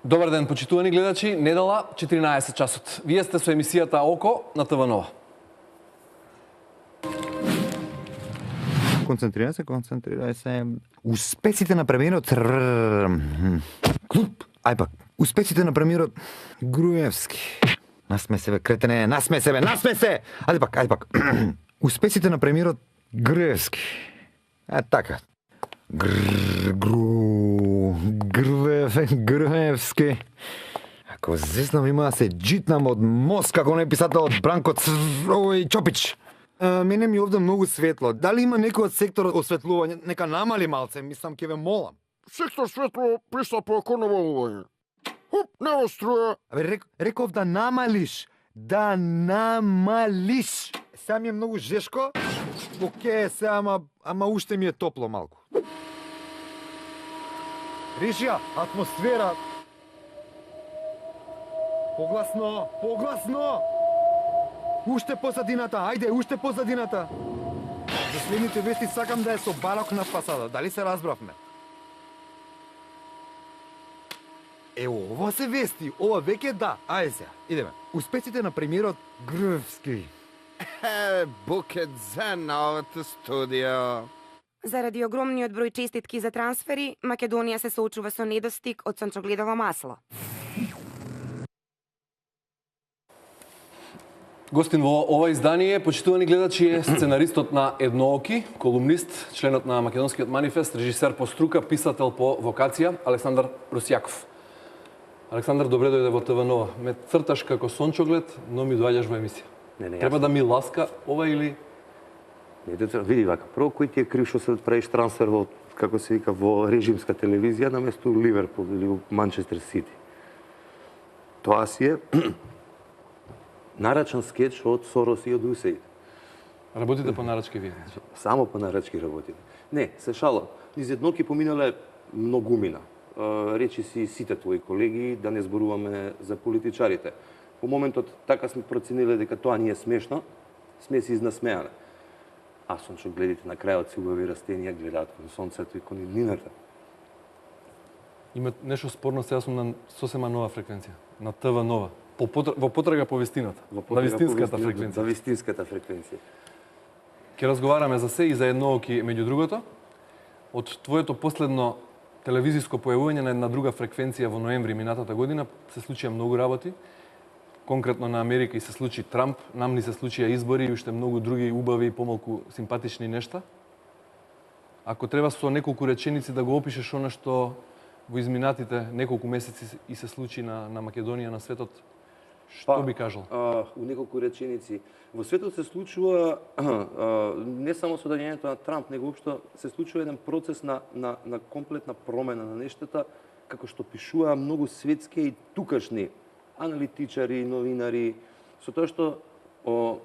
Добар ден, почитувани гледачи, недела 14 часот. Вие сте со емисијата Око на ТВ Нова. Концентрирај се. Успесите на премиерот успесите на премиерот Груевски. Насме се, бе, кретене, насме се, бе, насме се! Ајде пак. Успесите на премиерот Груевски. Така. Груевски. Ако зеснам има да се джитнам од мозг, како не писателот Бранко Чопич. Мене ми овде многу светло. Дали има некој од секторот осветлување? Нека намали малце, мислам, ќе ве молам. Сектор светло пристапува кон намалување. Хуп, нема струја. Абе, реков да намалиш. Да намалиш. Сега ми е многу жешко. Океј, сега, ама уште ми е топло малку. Ришија, атмосфера. Погласно. Уште позадината, ајде, уште позадината. За следните вести сакам да е со барок на фасада. Дали се разбравме? Ова се вести, ова веќе да. Ајде сега, идеме. Успесите на премиерот Груевски. Букет за новата студија. Заради огромниот број честитки за трансфери, Македонија се соочува со недостиг од сончогледово масло. Гостин во ова издание, почитувани гледачи, е сценаристот на Еднооки, колумнист, членот на Македонскиот манифест, режисер по струка, писател по вокација, Александар Русјаков. Александар, добре дојде во ТВ Нова. Ме црташ како сончоглед, но ми доаѓаш во емисија. Не, Треба да ми ласка ова или... Не, види вака, прво кој ти е крив што се правиш трансфер во, како се вика, во режимска телевизија наместо Ливерпул или Манчестер Сити. Тоа си е нарачен скеч од Сорос и од Усеид. Работите по нарачки вие? Само по нарачки работите. Не, се шалам. Низ Едноки поминале многумина. Речи си сите твои колеги, да не зборуваме за политичарите. По моментот така сме процениле дека тоа не е смешно, сме се изнасмеале. А сончогледите на крајот си убави растенија гледаат кон сонцето и кон иднината. Има нешто спорно, сега сум на сосема нова фреквенција, на ТВ Нова. Во потрага по вистината, на вистинската фреквенција. За вистинската фреквенција. Ќе разговараме за се и за Еднооки меѓу другото. Од твоето последно телевизиско појавување на една друга фреквенција во ноември минатата година се случија многу работи. Конкретно на Америка и се случи Трамп, нам ни се случија избори и уште многу други убави и помалку симпатични нешта. Ако треба со неколку реченици да го опишеш она што во изминатите неколку месеци и се случи на Македонија, на светот, што би кажал? У неколку реченици. Во светот се случува не само со доаѓањето на Трамп, него општо се случува еден процес на комплетна промена на нештата, како што пишуваа многу светски и тукашни аналитичари, новинари, со тоа што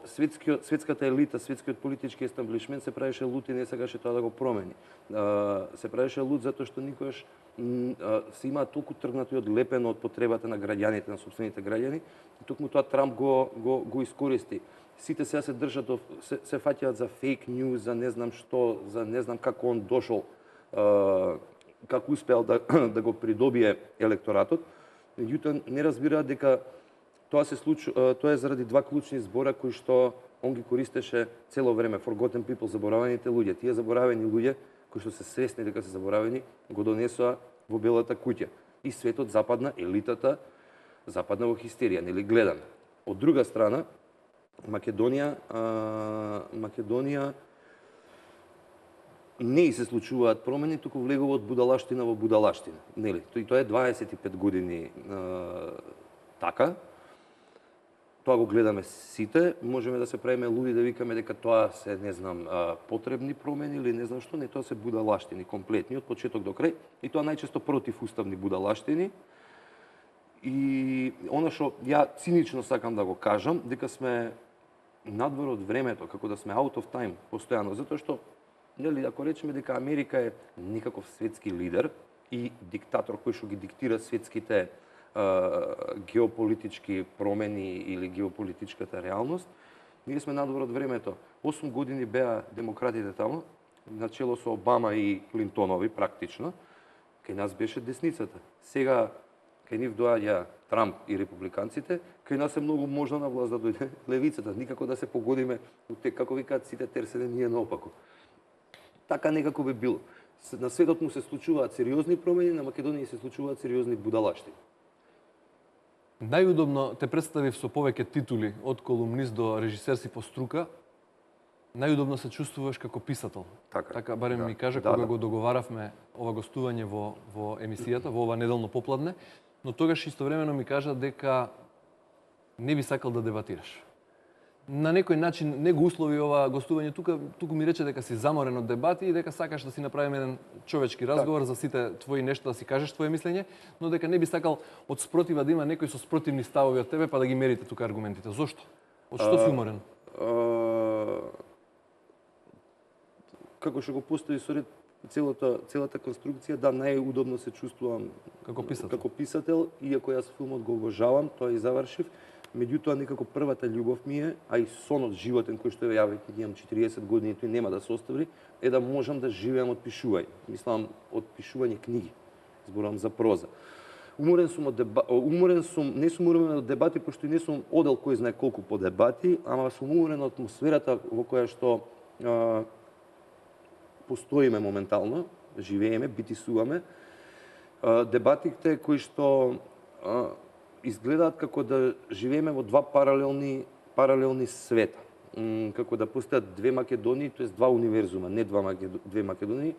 светската елита, светскиот политички естаблишмент се правеше лут и не сакаше тоа да го промени. Се правеше лут затоа што никогаш се имаа толку тргнато и одлепено од потребата на граѓаните, на сопствените граѓани, и токму тоа Трамп го искористи. Сите сега се држат, се фаќаат за фейк ньюз, за не знам што, за не знам како он дошол, како успеал да го придобие електоратот. Меѓутоа не разбираат дека тоа е заради два клучни збора кои што он ги користеше цело време. Forgotten people, заборавените луѓе. Тие заборавени луѓе кои што се свесни дека се заборавени, го донесоа во белата куќа. И светот западна, елитата западна во хистерија, нели гледан. Од друга страна, Македонија не и се случуваат промени, туку влегува од будалаштина во будалаштина. Нели? Тоа е 25 години така. Тоа го гледаме сите, можеме да се правиме луди да викаме дека тоа се, не знам, потребни промени или не знам што, не, тоа се будалаштини комплетни од почеток до крај, и тоа најчесто противуставни будалаштини. И она што ја цинично сакам да го кажам, дека сме надвор од времето, како да сме out of time постојано, затоа што нели, ако речеме дека Америка е некаков светски лидер и диктатор кој што ги диктира светските геополитички промени или геополитичката реалност, ние сме надвор од времето. 8 години беа демократите таму, начело со Обама и Клинтонови практично, кај нас беше десницата. Сега кај нив доаѓа Трамп и републиканците, кај нас е многу можна на власт да дојде левицата, никако да се погодиме, како викаат сите терсене ние наопаку. Така некако би било. На светот му се случуваат сериозни промени, на Македонија се случуваат сериозни будалаштини. Најудобно те представив со повеќе титули, од колумнист до режисер си по струка. Најудобно се чувствуваш како писател. Така барем ми кажа кога го договаравме ова гостување во емисијата, во ова неделно попладне, но тогаш истовремено ми кажа дека не би сакал да дебатираш. На некој начин не го услови ова гостување туку ми рече дека си заморен од дебати и дека сакаш да си направиме еден човечки разговор за сите твои нешта, да си кажеш твое мислење, но дека не би сакал од спротива да има некој со спротивни ставови од тебе па да ги мерите тука аргументите. Зошто? Од што си уморен? Како што го постави со ред целата конструкција, да, најудобно се чувствувам како писател, иако јас филмот го обожавам, тоа и завршив. Меѓутоа, некако првата љубов ми е, а и сонот животен кој што ја веќе имам 40 години, тој нема да се остави, е да можам да живеам од пишување. Мислам, од пишување книги. Зборувам за проза. Уморен сум, не сум уморен од дебати, пошто и не сум одел кој знае колку по дебати, ама сум уморен од атмосферата во која што постоиме моментално, живееме, битисуваме. Дебатите кои што изгледаат како да живееме во два паралелни света. Како да постојат две Македонии, тоест два универзума, не две Македонии.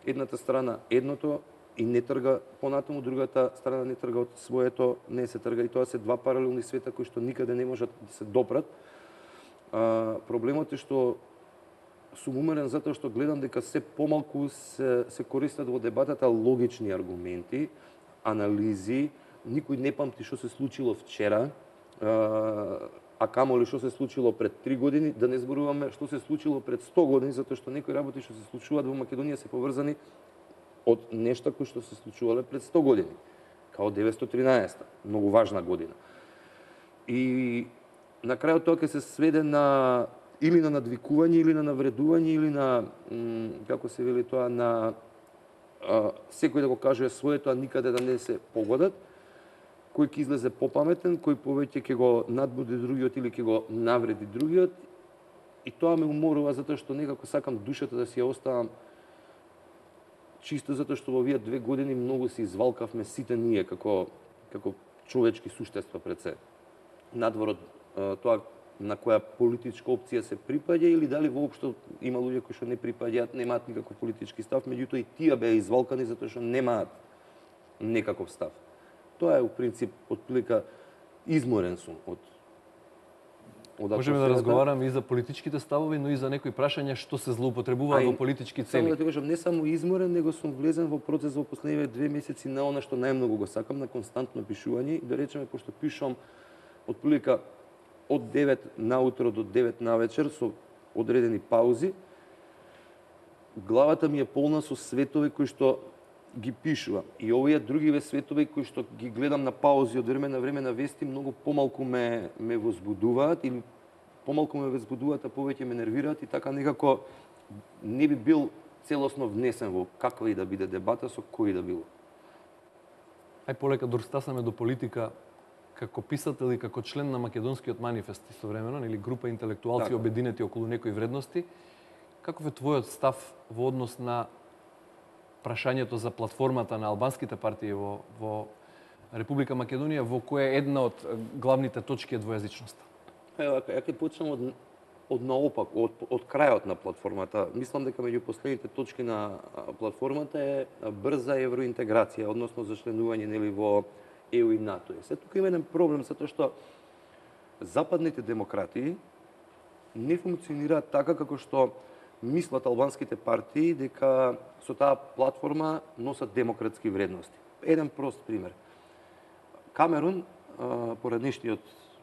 Едната страна едното и не трга понатаму, другата страна не трга од своето, не се трга, и тоа се два паралелни света кои што никаде не можат да се допрат. Проблемот е што сум умерен затоа што гледам дека се помалку се користат во дебатата логични аргументи, анализи, никој не памти што се случило вчера, а камоли што се случило пред 3 години, да не зборуваме што се случило пред 100 години, затоа што некои работи што се случуваат во Македонија се поврзани од нешта кои што се случувале пред 100 години, као 913, многу важна година. И на крајот тоа ќе се сведе на или на надвикување, или на навредување, или на, како се вели тоа, на секој да го каже своето, а никаде да не се погодат, кој ќе излезе попаметен, кој повеќе ќе го надбуди другиот или ќе го навреди другиот. И тоа ме уморува затоа што некако сакам душата да си ја оставам чисто затоа што во овие 2 години многу се извалкавме сите ние како човечки суштества пред се. Надвор од тоа на која политичка опција се припаѓа или дали воопшто има луѓе кои што не припаѓаат, немаат никаков политички став, меѓутоа и тие беа извалкани затоа што немаат некаков став. Тоа е у принцип отплика изморен сум од Можеме да разговараме и за политичките ставови, но и за некои прашања што се злоупотребуваат во политички цели. Само да ти кажам, не само изморен, него сум влезен во процес во последниве 2 месеци на она што најмногу го сакам, на константно пишување. И да речеме, пошто пишувам отплика од 9 наутро до 9 навечер со одредени паузи, главата ми е полна со светови кои што ги пишувам. И овие другиве светови кои што ги гледам на паузи од време на вести, многу помалку ме возбудуваат или помалку ме возбудуваат, а повеќе ме нервираат и така некако не би бил целосно внесен во каква и да биде дебата со кој да било. Ај полека дорстасаме до политика како писател и како член на Македонскиот манифест истовремено, или група интелектуалци обединети околу некои вредности. Каков е твојот став во однос на прашањето за платформата на албанските партии во Република Македонија, во која една од главните точки е двојазичноста? Ја ќе почнам од наопак, од крајот на платформата. Мислам дека меѓу последните точки на платформата е брза евроинтеграција, односно за членување нели во ЕУ и НАТО. Се тука има еден проблем затоа што западните демократии не функционираат така како што мислат албанските партии дека со таа платформа носат демократски вредности. Еден прост пример. Камерун, поредишниот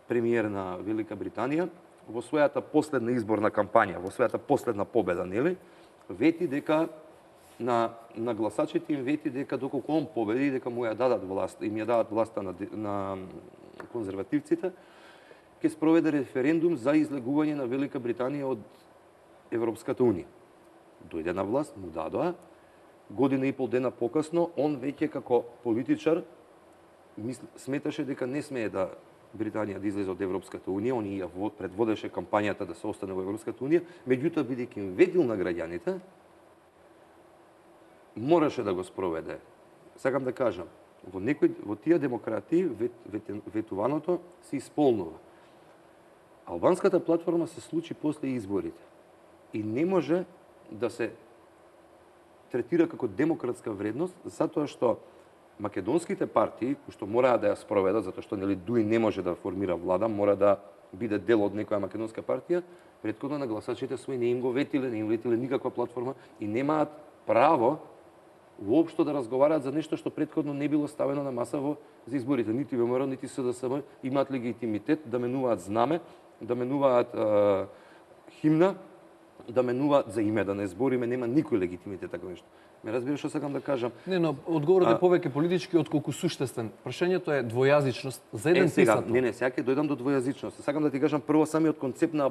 премиер на Велика Британија, во својата последна изборна кампања, во својата последна победа, нели, вети дека на гласачите им вети дека доколку он победи, дека му ја дадат власт, им ја дадат власта на конзервативците, ќе спроведе референдум за излегување на Велика Британија од Европската унија. Дојде на власт, му дадоа, година и пол дена покасно, он веќе како политичар сметаше дека не смее да Британија да излезе од Европската унија, они ја предводеше кампањата да се остане во Европската унија, меѓутоа бидејќи им ветил на граѓаните, мораше да го спроведе. Сакам да кажам, во тие демократии ветуваното се исполнува. Албанската платформа се случи после изборите и не може да се третира како демократска вредност, затоа што македонските партии, кои што мораа да ја спроведат, затоа што нели ДУИ не може да формира влада, мора да биде дел од некоја македонска партија, претходно на гласачите своји не им го ветиле, не им ветиле никаква платформа и немаат право воопшто да разговараат за нешто што претходно не било ставено на маса за изборите. Нити ВМРО, нити СДСМ имаат легитимитет да менуваат знаме, да менуваат химна, да менуваат за име, да не збориме, нема никој легитимитет така нешто. Ме разбираш што сакам да кажам? Не, но одговорот е повеќе политички отколку суштествен. Прашањето е двојазичност за еден писател. Не, сега ќе дојдам до двојазичност. Сакам да ти кажам прво самиот концепт на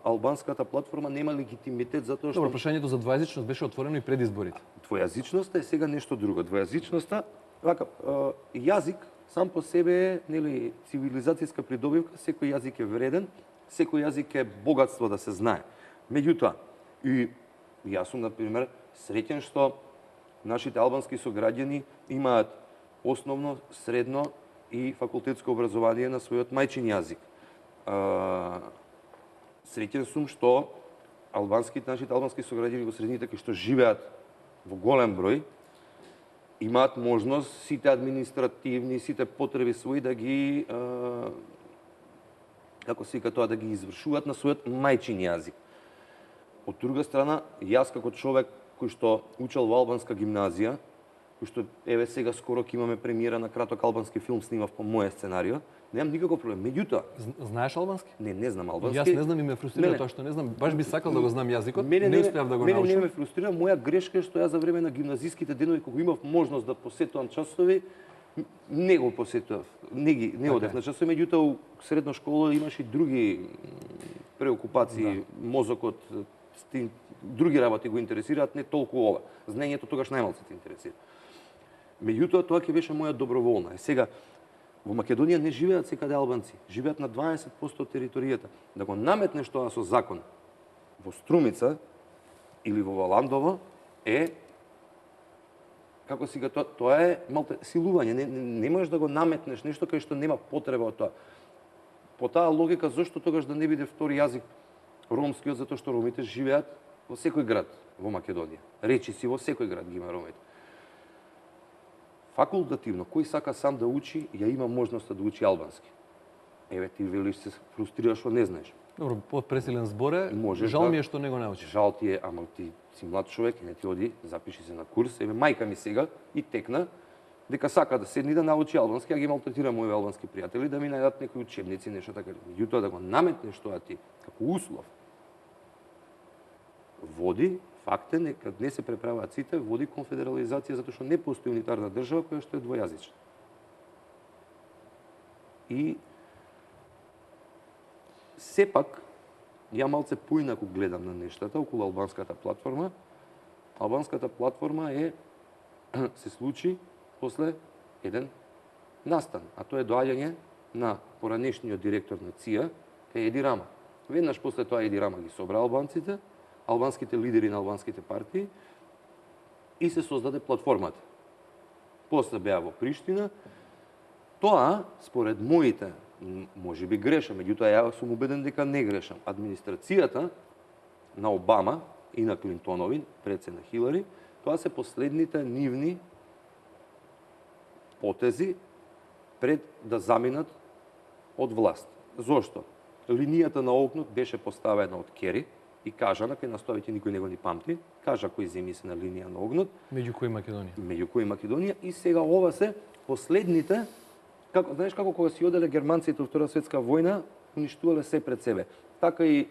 албанската платформа нема легитимитет затоа што Добро, прашањето за двојазичност беше отворено и пред изборите. Двојазичноста е сега нешто друго. Двојазичноста, вака, јазик сам по себе е, нели, цивилизацијска придобивка, секој јазик е вреден, секој јазик е богатство да се знае. Меѓутоа, и јас сум, например, среќен што нашите албански сограѓани имаат основно, средно и факултетско образование на својот мајчин јазик. Среќен сум што нашите албански сограѓани во средините кои што живеат во голем број, имаат можност сите административни, сите потреби своји да ги како се вика тоа, да ги извршуваат на својот мајчин јазик. Од друга страна, јас како човек кој што учел во албанска гимназија, кој што еве сега скоро ќе имаме премиера на краток албански филм снимав по моје сценарио, немам никаков проблем. Меѓутоа, Знаеш албански? не знам албански. Јас не знам и ме фрустрира тоа што не знам. Баш би сакал да го знам јазикот, не успеав да го Мене не научам. ме фрустрира, моја грешка е што јас за време на гимназиските денови кога имав можност да посетувам часови, не го посетував, не одев на часови, меѓутоа у средна школа имаш и други преокупации, мозокот, други работи го интересираат, не толку ова. Знаењето тогаш најмалку те интересира. Меѓутоа, тоа ќе беше моја доброволна. И сега, во Македонија не живеат секаде албанци, живеат на 20% од територијата. Да го наметнеш тоа со закон во Струмица или во Валандово е како си тоа е малте силување, не можеш да го наметнеш нешто кај што нема потреба од тоа. По таа логика зошто тогаш да не биде втори јазик ромскиот, затоа што ромите живеат во секој град во Македонија. Речи си во секој град ги има ромите. Факултативно, кој сака сам да учи, ја има можноста да учи албански. Еве ти велиш се фрустрираш што не знаеш. Добро, подпресилен збор е. Можеш Жал да- ми е што не го научиш. Жал ти е, ама ти си млад човек и не ти оди, запиши се на курс. Еве мајка ми сега и текна дека сака да седни да научи албански, а ги малтретира мои албански пријатели да ми најдат некои учебници, нешто така. Меѓутоа да го наметнеш тоа ти како услов, води, факт е, нека не се преправаат сите, води конфедерализација затоа што не постои унитарна држава која што е двојазична. И сепак, ја малце поинаку гледам на нештата околу албанската платформа. Албанската платформа се случи после еден настан, а тоа е доаѓање на поранешниот директор на ЦИА, кај Еди Рама. Веднаш после тоа Еди Рама ги собра албанците, албанските лидери на албанските партии и се создаде платформата. После беа во Приштина. Тоа, според моите, може би грешам, меѓутоа ја сум убеден дека не грешам. Администрацијата на Обама и на Клинтонови, пред се на Хилари, тоа се последните нивни потези пред да заминат од власт. Зошто? Линијата на огнот беше поставена од Кери и кажана, кај наставите никој не го ни памти, кажа кои земји се на линија на огнот, Меѓу кои Македонија? меѓу кои Македонија, и сега ова се последните, знаеш како кога си оделе германците во Втора светска војна, уништувале се пред себе. Така и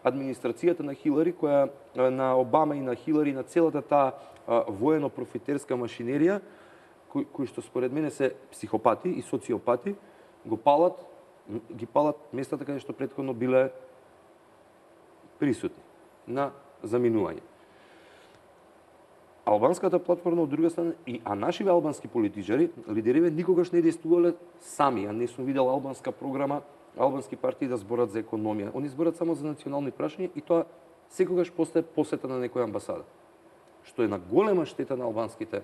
администрацијата на Хилари, која на Обама и на Хилари, на целата таа воено-профитерска машинерија, кои што според мене се психопати и социопати, ги палат местата каде што претходно биле присутни на заминување. албанската платформа од друга страна а нашиве албански политичари, лидериве никогаш не действувале сами. Ја не сум видел албанска програма, албански партии да зборат за економија. Они зборат само за национални прашања и тоа секогаш после посета на некоја амбасада. Што е на голема штета на албанските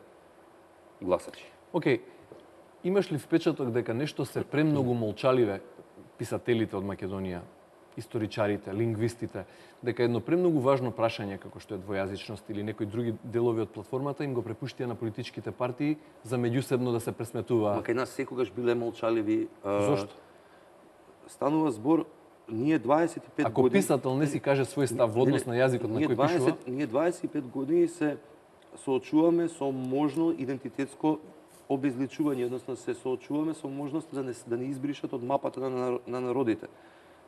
гласачи. Океј, имаш ли впечаток дека нешто се премногу молчаливе писателите од Македонија, историчарите, лингвистите, дека едно премногу важно прашање како што е двојазичност или некои други делови од платформата им го препуштија на политичките партии за меѓусебно да се пресметуваат? Ма кај нас секогаш биле молчаливи. Зошто? Станува збор, ние 25 Ако години... писател не си каже свој став во однос на јазикот на кој пишува? Ние 25 години се соочуваме со можно идентитетско обезличување, односно се соочуваме со можност да не избришат од мапата на народите.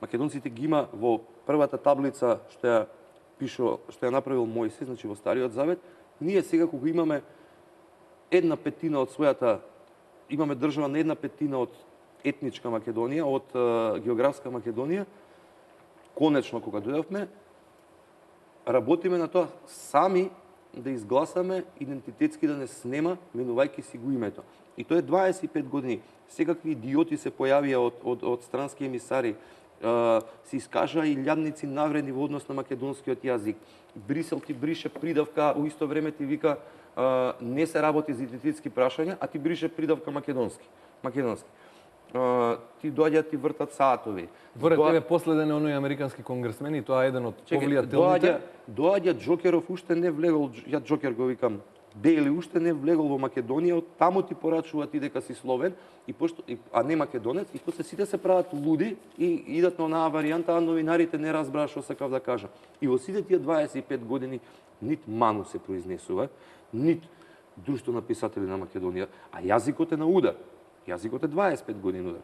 Македонците ги има во првата таблица што ја направил Мојсе, значи во Стариот Завет. Ние сега кога имаме една петина од својата, имаме држава на една петина од етничка Македонија, од географска Македонија, конечно кога дојдовме, работиме на тоа сами да изгласаме идентитетски да не снема, менувајќи си го името. И тоа е 25 години. Секакви идиоти се појавија од странски емисари, се искажаа и илјадници навреди во однос на македонскиот јазик. Брисел ти брише придавка, у исто време ти вика не се работи за идентитетски прашања, а ти брише придавка македонски. Ти доаѓаат, ти вртат саатови. Воред тебе последен е оној американски конгресмени, тоа е еден од повлијателните. Доаѓа Џокеров, уште не влегол, ја Џокер го викам, Дейли уште не влегол во Македонија, од таму ти порачува ти дека си словен, а не македонец, и после сите се прават луди и идат на онаа варијанта, а новинарите не разбраа што сакав да кажа. И во сите тие 25 години нит ману се произнесува, нит Друштво на писатели на Македонија, а јазикот е на удар. Јазикот е 25 години удар.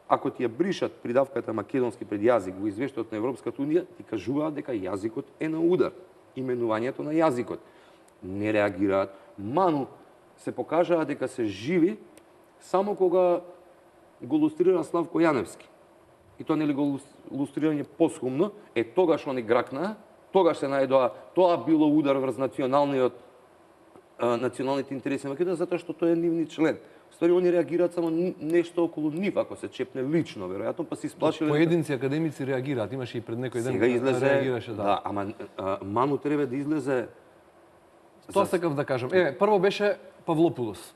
Ако ти ја бришат придавката македонски пред јазик во извештајот на Европската унија, ти кажуваат дека јазикот е на удар. Именувањето на јазикот. Не реагираат. Ману се покажаа дека се живи само кога го лустрира Славко Јаневски. И тоа нели го лустрирање посхумно, тогаш они гракнаа, тогаш се најдоа, тоа било удар врз националните интереси на Македонија, затоа што тој е нивни член. Ствари, они реагираат само нешто околу нив, ако се чепне лично, веројатно, па се исплашиле... Поединци академици реагираат, имаше и пред некој ден. Сега излезе, реагираше, да, ама ману треба да излезе... Тоа сакав да кажам. Прво беше Павлопулос.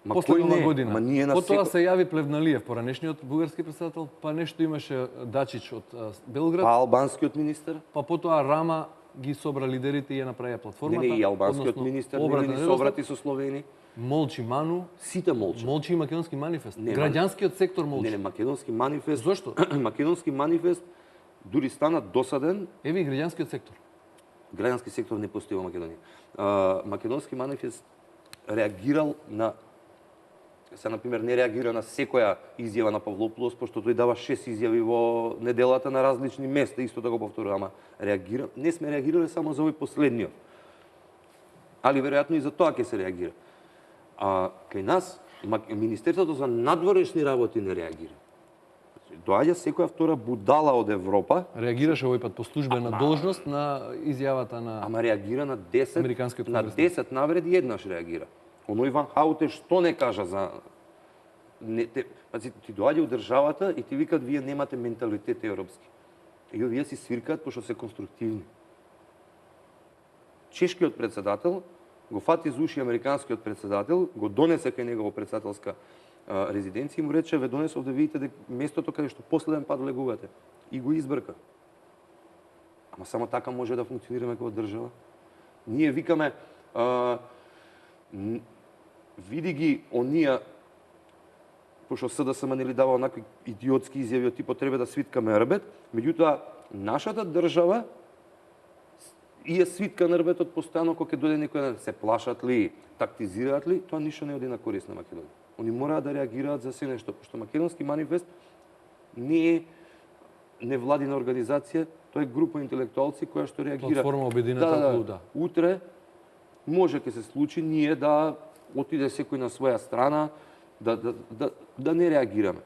Ма Последна кој не? година. Ма ние на Потоа секој... се јави Плевналиев, поранешниот бугарски претседател, па нешто имаше Дачич од Белград, Па албанскиот министер? па потоа Рама ги собра лидерите и ја направија платформата. Не, и албанскиот министер не ни собрати со Словени. Молчи Ману, Сите молчат. молчи и Македонски манифест. Не, Граѓанскиот сектор молчи. Не, Македонски манифест... Зошто? Македонски манифест дури стана досаден. Еви и граѓанскиот сектор. Граѓански сектор не постои во Македонија. Македонски манифест реагирал на... Се, например, не реагира на секоја изјава на Павлопулос, пошто тој дава 6 изјави во неделата на различни места, исто да го повторува, ама реагира... Не сме реагирале само за овој последниот. Али веројатно и за тоа ќе се реагира. А кај нас, Министерството за надворешни работи не реагира. Доаѓа секоја втора будала од Европа. Реагираше овој пат по службена должност на изјавата на... Ама реагира на 10, Американскиот на конгресмен. 10 навреди еднаш реагира. Оној Ван Хауте што не кажа за... Ти доаѓа у државата и ти викат, вие немате менталитет европски. И вие си свиркаат пошто се конструктивни. Чешкиот председател го фати за уши американскиот председател, го донесе кај него во председателска резиденција и му рече, ве донесов да видите дека местото каде што последен пат легувате. И го избрка. Ама само така може да функционираме како држава. Ние викаме, види ги онија, пошто СДСМ нели дава онакви идиотски изјави од типот треба да свиткаме рбет, меѓутоа нашата држава и е свитка на рбетот постојано кога ќе дојде некој, се плашат ли, тактизираат ли, тоа ништо не оди на корист на Македонија. Они мораат да реагираат за се нешто, пошто Македонски манифест не е невладина организација, тоа е група интелектуалци која што реагира. Платформа обединета околу, да. Утре може ќе се случи ние да отиде секој на своја страна, да не реагираме.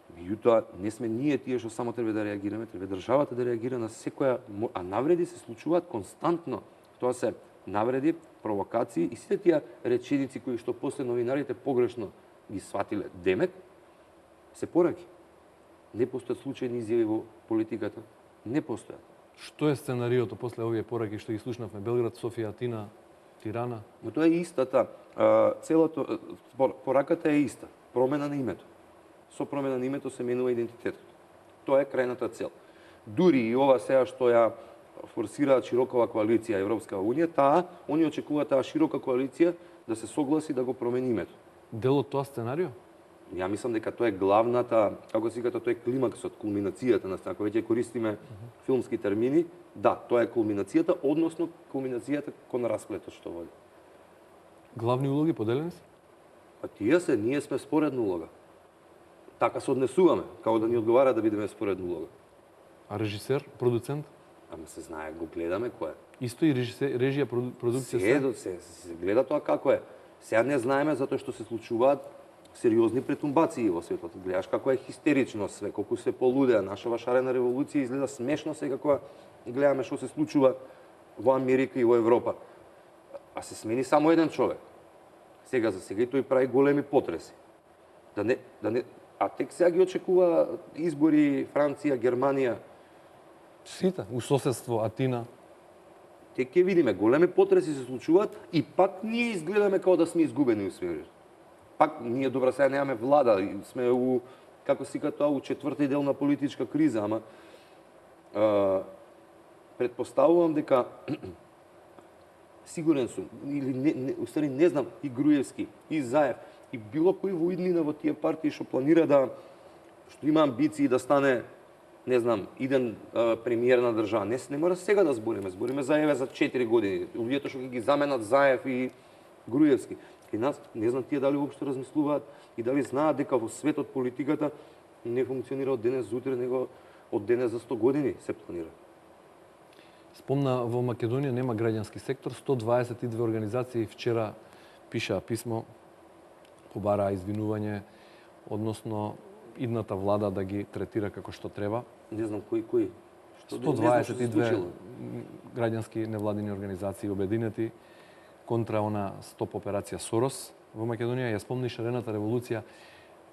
Меѓутоа, не сме ние тие што само треба да реагираме, треба државата да реагира на секоја, а навреди се случуваат константно. Тоа се навреди, провокации и сите тие реченици кои што после новинарите погрешно ги сватиле демек, се пораки. Не постојат случајни изјави во политиката. Не постојат. Што е сценариото после овие пораки што ги слушнавме? Белград, Софија, Атина, Тирана? Но тоа е истата. Целото пораката е иста. Промена на името. Со промена на името се менува идентитетот. Тоа е крајната цел. Дури и ова сега што ја форсираат широкова коалиција Европска унија, они очекуваат таа широка коалиција да се согласи да го промени името. Дел од тоа сценарио? Ја мислам дека тоа е главната, како се ката, тоа е климаксот, кулминацијата на ако веќе користиме филмски термини, да, тоа е кулминацијата, односно кулминацијата кон расплетот што води. Главни улоги поделени се? А тие се, ние сме споредна улога. Така се однесуваме, како да ни одговара да бидеме споредна улога. А режисер, продуцент? Ама се знае, го гледаме кој е. Исто и режија, продукција се гледа тоа како е. Сега не знаеме затоа што се случуваат сериозни претумбации во светот. Гледаш како е хистерично све, колку се полудеа. Нашава шарена револуција изгледа смешно сега кога гледаме што се случува во Америка и во Европа. А се смени само еден човек. Сега за сега и тој прави големи потреси. А тек сега ги очекува избори Франција, Германија. Сите, у соседство, Атина. Тек ќе видиме, големи потреси се случуваат и пак ние изгледаме како да сме изгубени у свемир. Пак ние добра сега немаме влада, сме у како си тоа у четврти дел на политичка криза, ама предпоставувам дека сигурен сум, или устари не знам, и Груевски, и Заев, и било кој во иднина во тие партии што планира што има амбиции да стане, не знам, иден премиер на држава. Не мора сега да збориме за еве за 4 години. Луѓето што ги заменат Заев и Груевски. И нас, не знам тие дали уопшто размислуваат и дали знаат дека во светот политиката не функционира од денес за утре, него од денес за 100 години се планира. Спомна, во Македонија нема граѓански сектор, 122 организации вчера пишаа писмо, побараа извинување, односно идната влада да ги третира како што треба. Не знам кои. 122 граѓански невладини организации обединети контра она стоп операција Сорос во Македонија. Ја спомни шарената револуција.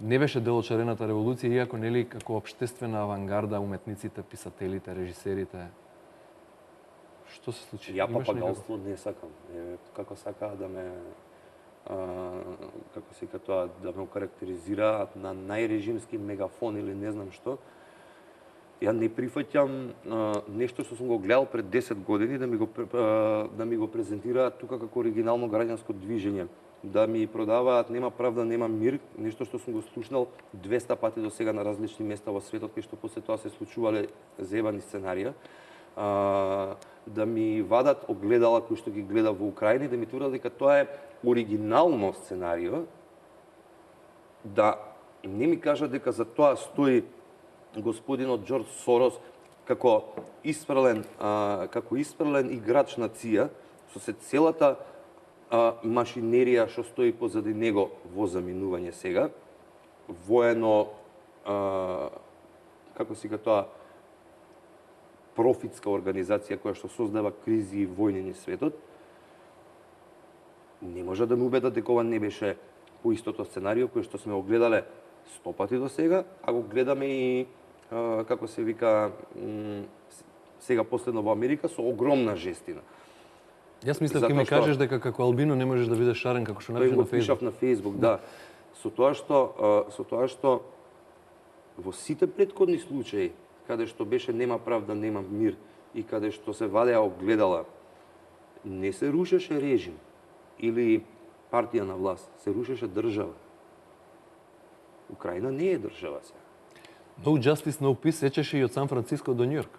Не беше дел од шарената револуција, иако нели како општествена авангарда уметниците, писателите, режисерите. Што се случи? Ја папагалство не сакам. Како сакаа да ме како се тоа да ме окарактеризираат на најрежимски мегафон или не знам што. Ја не прифаќам нешто што сум го гледал пред 10 години да ми го презентираат тука како оригинално граѓанско движење. Да ми продаваат нема правда, нема мир, нешто што сум го слушнал 200 пати до сега на различни места во светот, кај што после тоа се случувале зебани сценарија. Да ми вадат огледала кои што ги гледа во Украина и да ми тврдат дека тоа е оригинално сценарио, да не ми кажа дека за тоа стои господинот Џорџ Сорос како испрлен играч на ЦИА, со се целата машинерија што стои позади него во заминување сега, воено, како си тоа, профитска организација која што создава кризи и војни низ светот, не може да ме убедат дека ова не беше по истото сценарио кој што сме го гледале 100 пати до сега, а го гледаме и како се вика сега последно во Америка со огромна жестина. Јас мислев ќе ми кажеш дека како албино не можеш да бидеш шарен како што напиша на Facebook. Пишав на Facebook, да. Со тоа што во сите претходни случаи каде што беше нема правда, нема мир и каде што се вадеа огледала, не се рушеше режим или партија на власт, се рушеше држава. Украина не е држава сега. No Justice, No Peace сечеше и од Сан Франциско до Њујорк.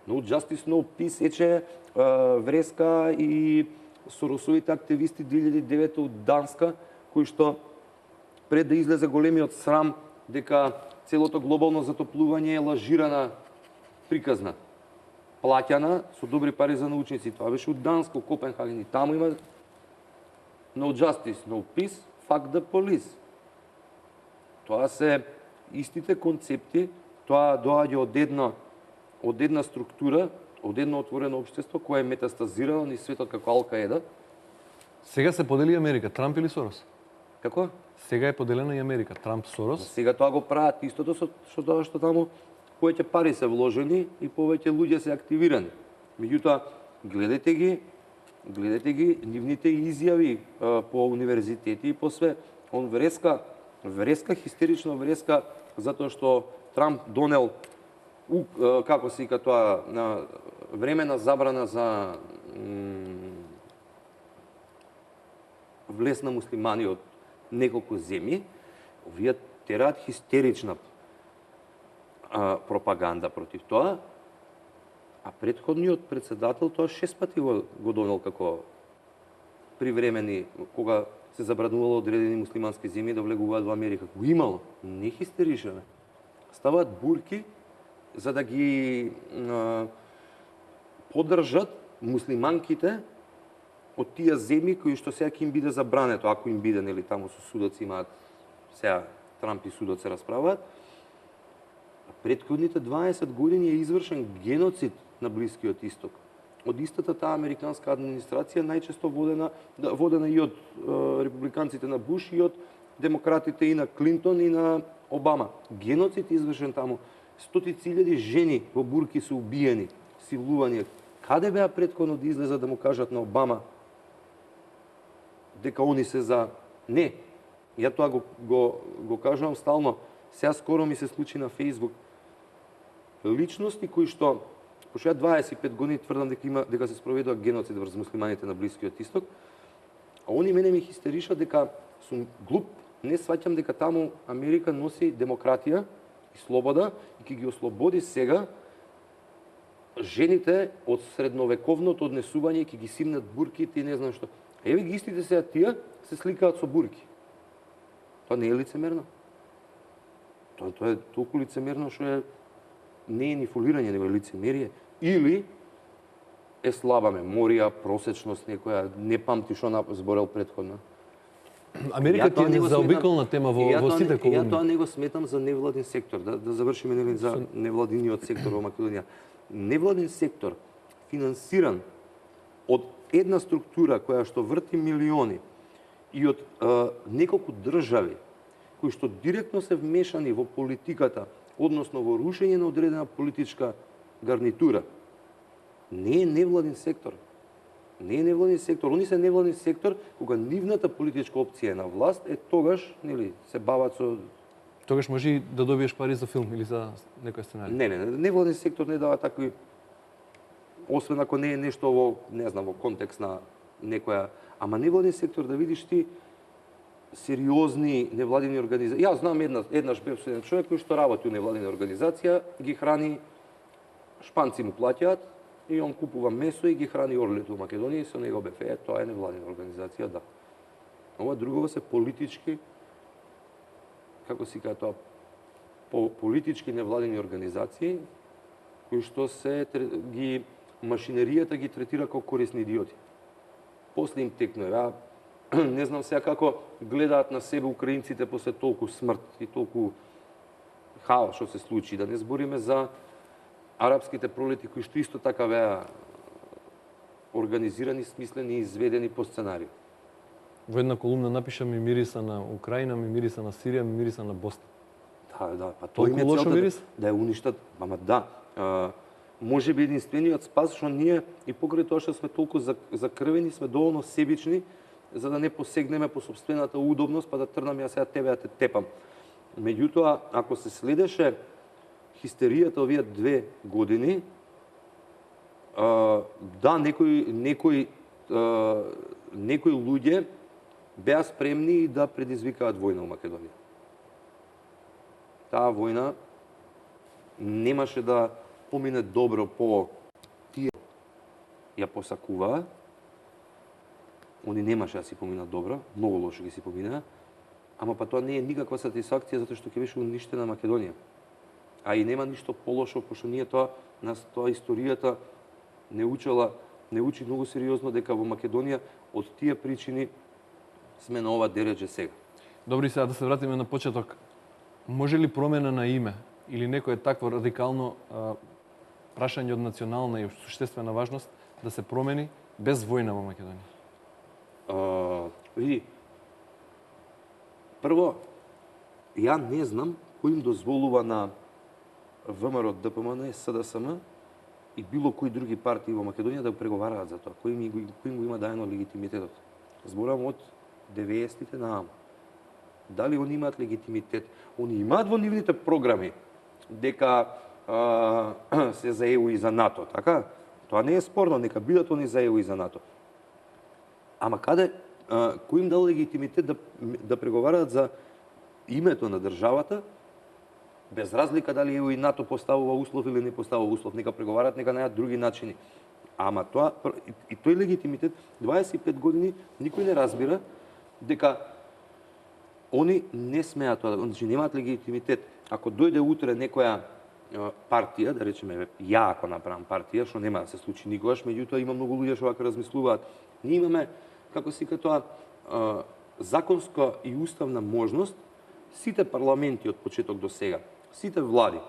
No Justice, No Peace сече вреска и соросовите активисти 2009 од Данска, кои што пред да излезе големиот срам дека целото глобално затоплување е лажирана приказна. Плаќана со добри пари за научници. Тоа беше од Данска, Копенхаген. И таму има No Justice, No Peace, fuck the police. Тоа се истите концепти, тоа доаѓа од една структура, од едно отворено општество кое е метастазирано низ светот како Ал-Каеда. Сега се подели Америка, Трамп или Сорос? Како? Сега е поделена и Америка, Трамп, Сорос. Сега тоа го прават истото со тоа што таму повеќе пари се вложени и повеќе луѓе се активирани. Меѓутоа, гледате ги нивните изјави по универзитети и по све. Он вреска, хистерично вреска, затоа што Трамп донел, како се вика тоа, времена забрана за влез на муслимани од неколку земји. Овие тераат хистерична пропаганда против тоа, а претходниот председател тоа 6 пати го донел како привремени, кога се забранувало одредени муслимански земји да влегуваат во Америка. Го имало, не хистеричане. Ставаат бурки за да ги поддржат муслиманките од тие земји кои што сега ќе им биде забрането, ако им биде, нели, таму со судоци имаат, сега Трамп и судот се расправаат. Претходните 20 години е извршен геноцид на Блискиот Исток. Од истата таа американска администрација, најчесто водена и од републиканците на Буш и од демократите и на Клинтон и на Обама. Геноцид извршен таму. Стотици илјади жени во бурки се убиени, силувани. Каде беа претходно да излезат да му кажат на Обама дека они се за... Не. Ја тоа го кажувам стално. Сега скоро ми се случи на Фейсбук. Личности кои што, пошто ја 25 години тврдам дека се спроведува геноцид врз муслиманите на Блискиот Исток, а они мене ми хистериша дека сум глуп, не сваќам дека таму Америка носи демократија и слобода и ќе ги ослободи сега жените од средновековното однесување и ќе ги симнат бурките и не знам што. Еве ги истите сега тие се сликаат со бурки. Тоа не е лицемерно. Тоа е толку лицемерно што е не е ни фолирање, него е лицемерие. Или е слаба меморија, просечност некоја, не памти што зборел претходно. Америка ти е незаобиколна тема во сите колумни. Ја тоа не го сметам за невладин сектор, да завршиме нели за невладиниот сектор во Македонија. Невладин сектор финансиран од една структура која што врти милиони и од неколку држави кои што директно се вмешани во политиката, односно во рушење на одредена политичка гарнитура, не е невладин сектор. Не е невладин сектор. Они се невладин сектор кога нивната политичка опција е на власт, тогаш, нели, се бават со... Тогаш може и да добиеш пари за филм или за некој сценарij. Не, невладин сектор не дава такви, освен ако не е нешто во, не знам, во контекст на некоја... Ама невладин сектор, да видиш ти сериозни невладини организации. Јас знам еднаш бев со еден човек кој што работи у невладина организација, ги храни, шпанци му плаќаат и он купува месо и ги храни орлите у Македонија и со него бев. Тоа е невладина организација, да. Ова друго се политички, како си кажа тоа, политички невладини организации кои што се ги машинеријата ги третира како корисни идиоти. После им текнува. Не знам сега како гледаат на себе украинците после толку смрт и толку хаос што се случи. Да не збориме за арапските пролети кои што исто така беа организирани, смислени и изведени по сценарио. Во една колумна напиша ми мириса на Украина, ми мириса на Сирија, ми мириса на Босна. Да, па тоа им е лошо целта мирис? да ја уништат. Ама да, може би единствениот спас што ние и покрај тоа што сме толку закрвени, сме доволно себични за да не посегнеме по собствената удобност, па да трнам ја сега тебе да те тепам. Меѓутоа, ако се следеше хистеријата овие 2 години, да, некои луѓе беа спремни да предизвикаат војна во Македонија. Таа војна немаше да помине добро по тие ја посакуваа. Они немаше да си поминат добро, многу лошо ги си поминаа, ама па тоа не е никаква сатисфакција затоа што ќе беше уништена Македонија. А и нема ништо полошо, пошто ние тоа историјата не учи многу сериозно дека во Македонија од тие причини сме на ова дередже сега. Добри, сега да се вратиме на почеток. Може ли промена на име или некое такво радикално прашање од национална и суштествена важност да се промени без војна во Македонија? Види, прво, ја не знам кој им дозволува на ВМРО, ДПМН, СДСМ и било кои други партии во Македонија да преговараат за тоа. Кој им го има даено легитимитетот? Зборам од 90-тите наам. Дали они имаат легитимитет? Они имаат во нивните програми дека се за ЕУ и за НАТО, така? Тоа не е спорно, нека бидат они за ЕУ и за НАТО. Ама каде, кој им дал легитимитет да преговараат за името на државата, без разлика дали ЕУ и НАТО поставува услов или не поставува услов, нека преговараат, нека најдат други начини. Ама тоа, и тој легитимитет, 25 години, никој не разбира дека они не смеат тоа, значи немаат легитимитет. Ако дојде утре некоја партија, да речеме, ја ако направам партија, што нема да се случи никогаш, меѓутоа има многу луѓе што вака размислуваат. Ние имаме, како се вика тоа, законска и уставна можност сите парламенти од почеток до сега, сите влади,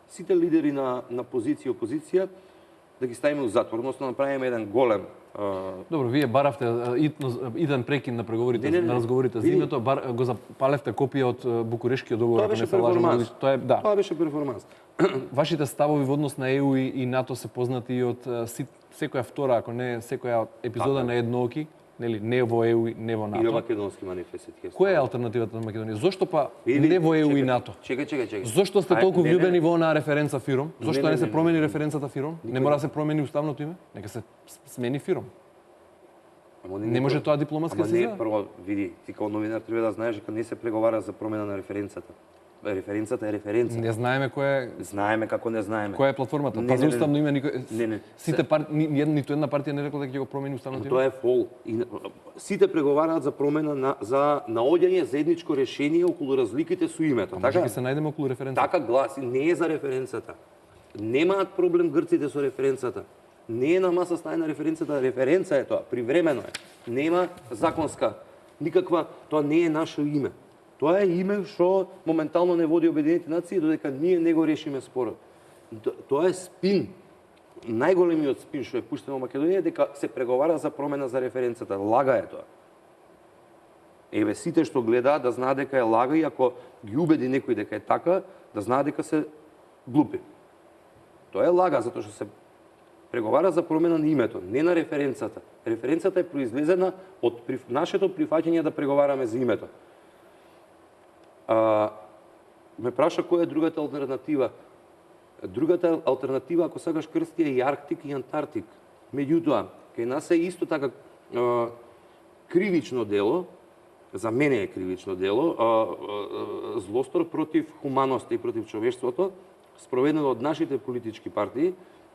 сите лидери на позиција и опозиција да ги ставиме у затвор, односно направиме еден голем. Добро, вие баравте иден прекин на преговорите, на разговорите за името, го запалевте копија од Букурешкиот договор, Тоа беше перформанс. Тоа беше перформанс. Вашите ставови во однос на ЕУ и НАТО се познати и од секоја втора, ако не секоја епизода на Еднооки, нели, не во ЕУ, не во НАТО. И македонски манифест. Која е алтернативата на Македонија? Зошто па не во ЕУ и НАТО? Чекај. Зошто сте толку влюбени во онаа референца ФИРОМ? Зошто не се промени референцата ФИРОМ? Не мора да се промени уставното име? Нека се смени ФИРОМ. Не може тоа дипломатски да се изгледа? Прво, види, ти као новинар треба да знаеш дека не се преговара за промена на референцата. Референцата е референца. Не знаеме која е... Знаеме како не знаеме. Која е платформата? Па за уставно име никој... Не. Сите ниту една партија не рекла дека ќе го промени уставното име? Тоа е фол. Сите преговараат за промена за наоѓање заедничко решение околу разликите со името. Така може ќе се најдеме околу референцата. Така гласи, не е за референцата. Немаат проблем грците со референцата. Не е на маса ставена референцата, референца е тоа, привремено е. Нема законска никаква, тоа не е наше име. Тоа е име што моментално не води Обединените нации додека ние не го решиме спорот. Тоа е спин. Најголемиот спин што е пуштен во Македонија дека се преговара за промена за референцата. Лага е тоа. Еве сите што гледаат да знаат дека е лага и ако ги убеди некој дека е така, да знаат дека се глупи. Тоа е лага затоа што се преговара за промена на името, не на референцата. Референцата е произлезена од нашето прифаќање да преговараме за името. Ме праша која е другата алтернатива. Другата алтернатива, ако сакаш крсти, е и Арктик и Антарктик. Меѓутоа, кај нас е исто така кривично дело, за мене е кривично дело, злостор против хуманоста и против човештвото, спроведено од нашите политички партии,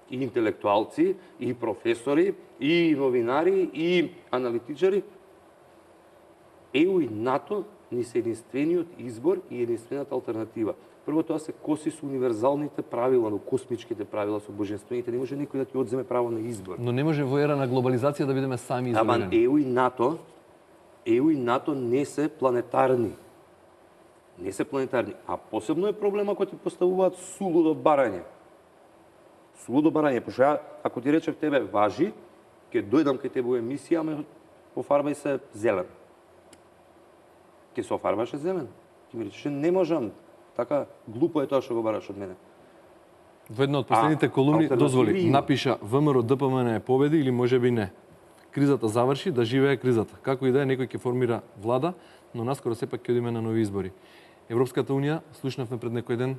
и интелектуалци, и професори, и новинари, и аналитичари. ЕУ и НАТО ни се единствениот избор и единствената алтернатива. Прво тоа се коси со универзалните правила, но космичките правила, со божествените. Не може никој да ти одземе право на избор. Но не може во ера на глобализација да бидеме сами изолирани. Ама ЕУ и НАТО не се планетарни. Не се планетарни. А посебно е проблем ако ти поставуваат сулудо барање. Сулудо барање, пошто ја, ако ти речев тебе важи, ќе дојдам кај тебе во емисија, ама офарбај се зелен. Ќе се офарбаше зелен. Ќе ми речеше не можам. Така глупо е тоа што го бараш од мене. Во една од последните колумни дозволи, напиша ВМРО ДПМН победи или можеби не. Кризата заврши, да живее кризата. Како и да е, некој ќе формира влада, но наскоро сепак ќе одиме на нови избори. Европската унија, слушнавме пред некој ден,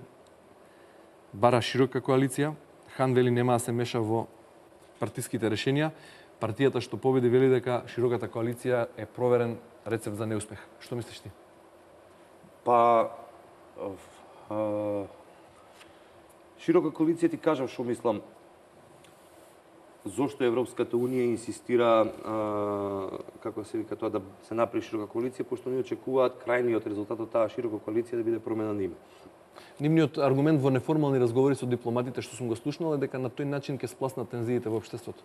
бара широка коалиција. Хан вели нема да се меша во партиските решенија. Партијата што победи вели дека широката коалиција е проверен рецепт за неуспех. Што мислиш ти? Па широка коалиција ти кажав што мислам. Зошто Европската унија инсистира како се вика тоа да се направи широка коалиција, пошто они очекуваат крајниот резултат од таа широка коалиција да биде промена на име. Нивниот аргумент во неформални разговори со дипломатите што сум го слушнал е дека на тој начин ќе спласнат тензиите во општеството.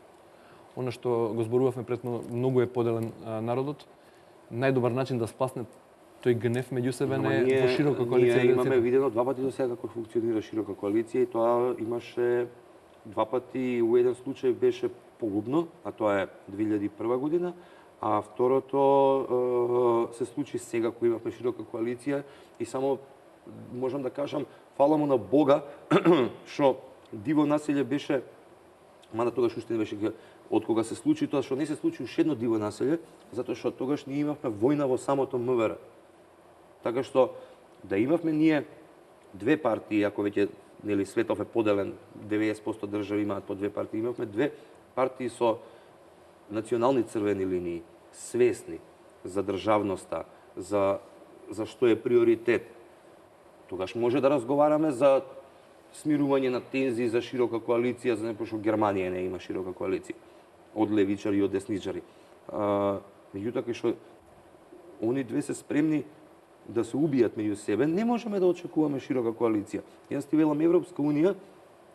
Она што го зборувавме пред многу е поделен народот. Најдобар начин да спласне тој гнев меѓу себе не е во широка коалиција. Ние имаме видено два пати до сега како функционира широка коалиција и тоа имаше Два пати у еден случај беше погубно, а тоа е 2001 година, а второто се случи сега кога имавме широка коалиција и само можам да кажам фала му на Бога што диво населје беше, мада тогаш уште не беше од кога се случи тоа, што не се случи уште едно диво населје, затоа што тогаш ние имавме војна во самото МВР. Така што да имавме ние две партии, ако веќе нели светов е поделен, 90% држави имаат по две партии, имавме две партии со национални црвени линии, свесни за државноста, за што е приоритет. Тогаш може да разговараме за смирување на тензии, за широка коалиција, за непошто Германија не има широка коалиција од левичари и од десничари. Меѓутоа кај што они две се спремни да се убијат меѓу себе, не можеме да очекуваме широка коалиција. Јас ти велам, Европска унија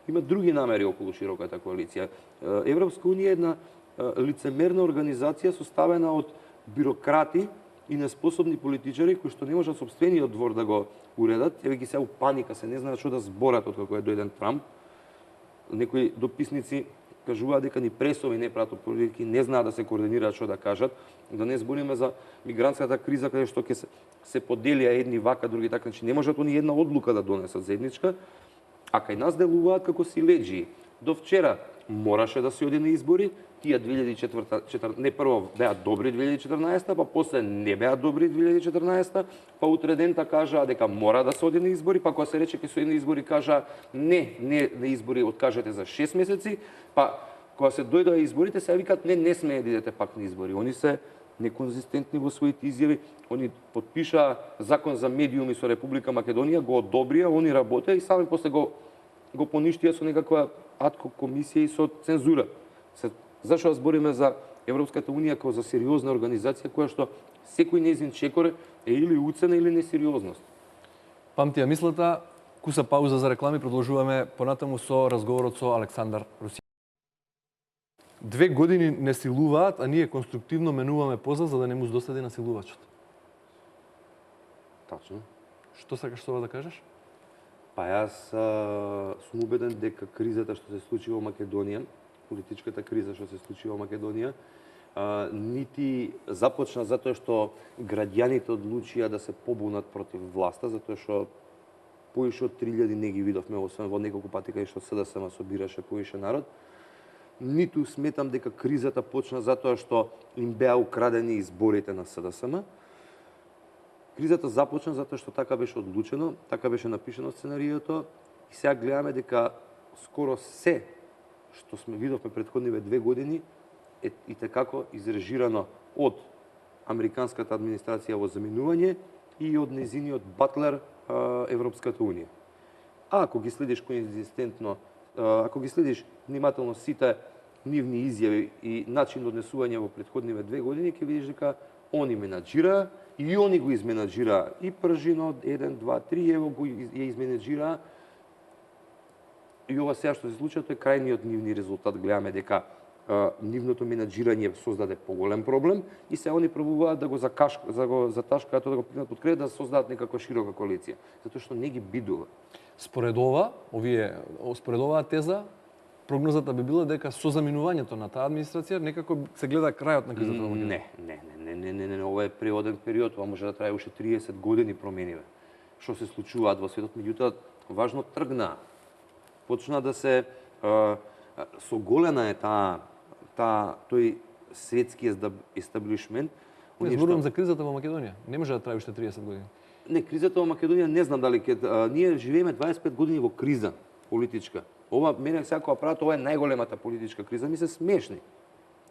има други намери околу широката коалиција. Европска унија е една лицемерна организација составена од бюрократи и неспособни политичари кои што не можат сопствениот двор да го уредат, еве ги се у паника, се не знаат што да зборат од како е дојден Трамп. Некои дописници кажуваат дека ни пресови не пратат политики, не знаат да се координираат што да кажат, да не збориме за мигрантската криза каде што ќе се поделија едни вака, други така, значи не можат они една одлука да донесат заедничка, а кај нас делуваат како силеџии. До вчера мораше да се оди на избори, тие 2004 не прво беа добри 2014, па после не беа добри 2014, па утре дента кажаа дека мора да се оди на избори, па кога се рече ќе се оди на избори кажаа не на избори, откажете за 6 месеци, па кога се дојдоа изборите се викаат не смее да идете пак на избори. Они се неконзистентни во своите изјави, они потпишаа закон за медиуми со Република Македонија, го одобрија, они работеа и сами после го поништија со некаква адхок комисија и со цензура. Зашо збориме за Европската унија како за сериозна организација која што секој нејзин чекор е или уцена или несериозност. Памтија мислата, куса пауза за реклами, продолжуваме понатаму со разговорот со Александар Русија. 2 години не силуваат, а ние конструктивно менуваме поза за да не му досади на силувачот. Тачно. Што сакаш тоа да кажеш? Па јас сум убеден дека кризата што се случи во Македонија, политичката криза што се случи во Македонија, нити започна затоа што граѓаните одлучија да се побунат против власта, затоа што поише од 3000 не ги видовме, освен во неколку пати кај што СДСМ собираше поише народ. Ниту сметам дека кризата почна затоа што им беа украдени изборите на СДСМ. Кризата започна затоа што така беше одлучено, така беше напишено сценариото и сега гледаме дека скоро се што сме видовме претходниве 2 години е и tekako изрежирано од американската администрација во заминување и од незиниот батлер Европската унија. А ако ги следиш конзистентно, ако ги следиш внимателно сите нивни изјави и начин на однесување во претходниве 2 години, ќе видиш дека они менаџираа и они го изменаџираа и пржинот 1, 2, 3, ево го ја изменаџираа. И ова сега што се случи, тоа е крајниот нивни резултат. Гледаме дека нивното менаџирање создаде поголем проблем и се они пробуваат да го заташкаат, да го пинат под кред, да создадат некаква широка коалиција, затоа што не ги бидува. Според оваа теза, прогнозата би била дека со заминувањето на таа администрација некако се гледа крајот на кризата во Македонија. Не, ова е преводен период, ова може да трае уште 30 години промениве. Што се случуваат во светот, меѓутоа важно тргна. Почна да се соголена е тој светски естаблишмент. Не зборувам за кризата во Македонија. Не може да трае уште 30 години. Не, кризата во Македонија не знам дали ние живееме 25 години во криза политичка. Ова мене секоја прават, ова е најголемата политичка криза, ми се смешни.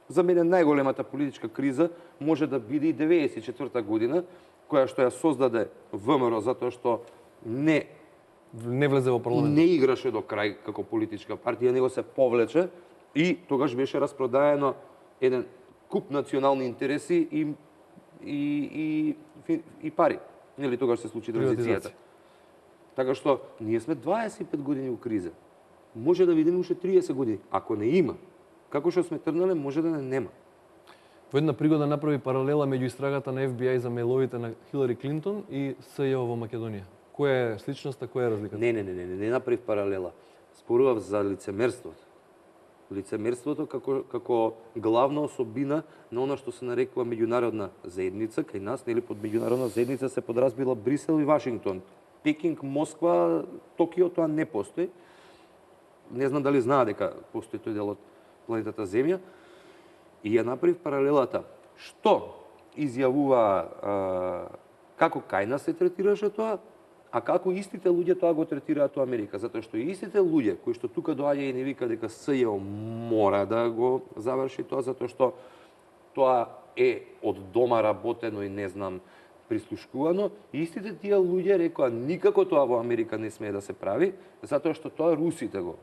За мене најголемата политичка криза може да биде и 94-та година, која што ја создаде ВМРО затоа што не влезе во парламент. Не играше до крај како политичка партија, него се повлече и тогаш беше распродаено еден куп национални интереси и пари. Нели тогаш се случи транзицијата. Така што ние сме 25 години во криза. Може да видиме уште 30 години. Ако не има, како што сме тргнале, може да не нема. Во една пригода направи паралела меѓу истрагата на FBI за мејловите на Хилари Клинтон и СЈО во Македонија. Која е сличноста, која е разликата? Не направив паралела. Спорував за лицемерството. Лицемерството како главна особина на она што се нарекува меѓународна заедница, кај нас, нели, под меѓународна заедница се подразбила Брисел и Вашингтон. Пекинг, Москва, Токио, тоа не постои. Не знам дали знаа дека постои тој дел од планетата Земја. И ја направив паралелата. Што изјавува како кај нас се третираше тоа, а како истите луѓе тоа го третираат во Америка. Затоа што и истите луѓе кои што тука доаѓа и не вика дека СЈО мора да го заврши тоа, затоа што тоа е од дома работено и не знам прислушкувано, и истите тие луѓе рекоа никако тоа во Америка не смее да се прави, затоа што тоа русите го.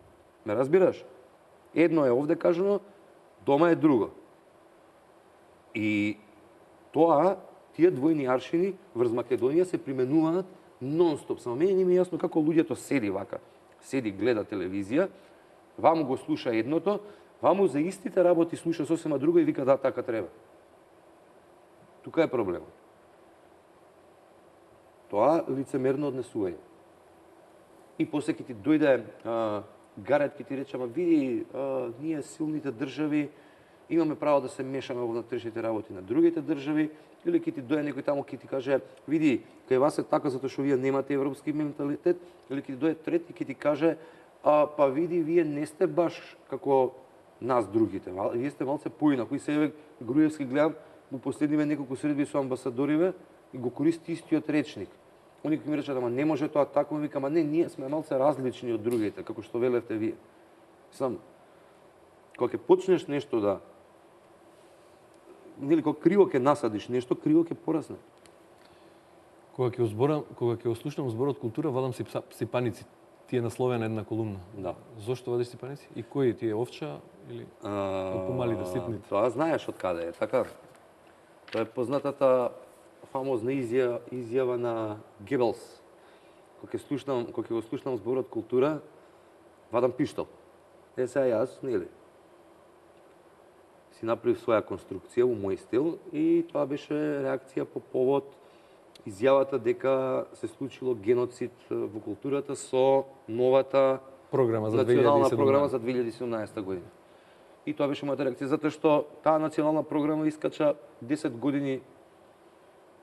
Ме разбираш? Едно е овде кажано, дома е друго. И тоа, тие двојни аршини врз Македонија се применуваат нон-стоп. Само мене не ми е јасно како луѓето седи вака. Седи, гледа телевизија, ваму го слуша едното, ваму за истите работи слуша сосема друго и вика да, така треба. Тука е проблемот. Тоа лицемерно однесување. И после ќе ти дојде Гарет, ќе ти рече, ама види, ние силните држави имаме право да се мешаме во внатрешните работи на другите држави, или ќе ти дојде некој таму ќе ти каже, види, кај вас е така затоа што вие немате европски менталитет, или ќе ти дојде трети ќе ти каже, па види, вие не сте баш како нас другите. Вие сте малце поинаку. И себе Груевски гледам, му последниве неколку средби со амбасадориве и го користи истиот речник. Они кои ми речат, ама не може тоа така, ми викам, не, ние сме малце различни од другите, како што велевте вие. Сам, кога ќе почнеш нешто да, нели, кога криво ќе насадиш нешто, криво ќе порасне. Кога ќе ослушнам зборот култура, вадам сипаници. Ти е насловена една колумна. Да. Зошто вадиш сипаници? И кои ти е овча или од помалите ситните? Тоа знаеш од каде е, така? Тоа е познатата фамозна изјава на Гебелс. Кога ќе го слушнам зборот култура, вадам пиштол. Е, сега јас, нели? Си направив своја конструкција во мој стил и тоа беше реакција по повод изјавата дека се случило геноцид во културата со новата Програма за национална 2017. програма за 2017 година. И тоа беше мојата реакција, затоа што таа национална програма искача 10 години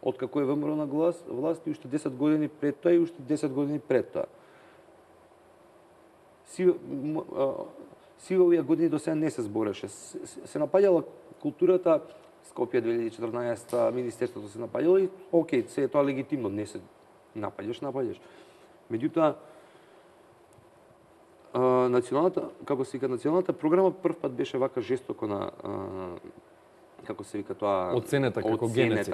од како е ВМРО на власт и уште 10 години пред тоа и уште 10 години пред тоа. Сиве овие години до сега не се збореше. Се напаѓала културата, Скопје 2014, Министерството се напаѓало и окей, се е тоа легитимно, не се напаѓаш. Меѓутоа, националната програма прв пат беше вака жестоко на како се вика тоа, Оценета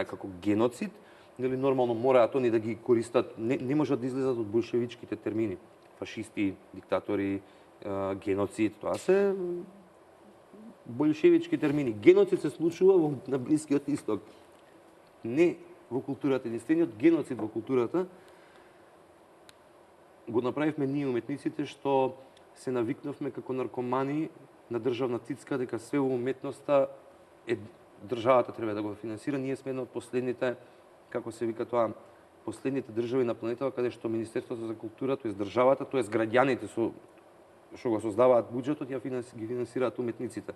како геноцид. Нели нормално мораат они да ги користат, не можат да излезат од болшевичките термини. Фашисти, диктатори, геноцид, тоа се болшевички термини. Геноцид се случува на Блискиот Исток. Не во културата. Единствениот геноцид во културата го направивме ние уметниците, што се навикнавме како наркомани на државна цицка дека све во уметноста државата треба да го финансира. Ние сме една од последните, како се вика тоа, последните држави на планетата каде што Министерството за култура, тоест државата, тоест граѓаните што го создаваат буџетот, ги финансираат уметниците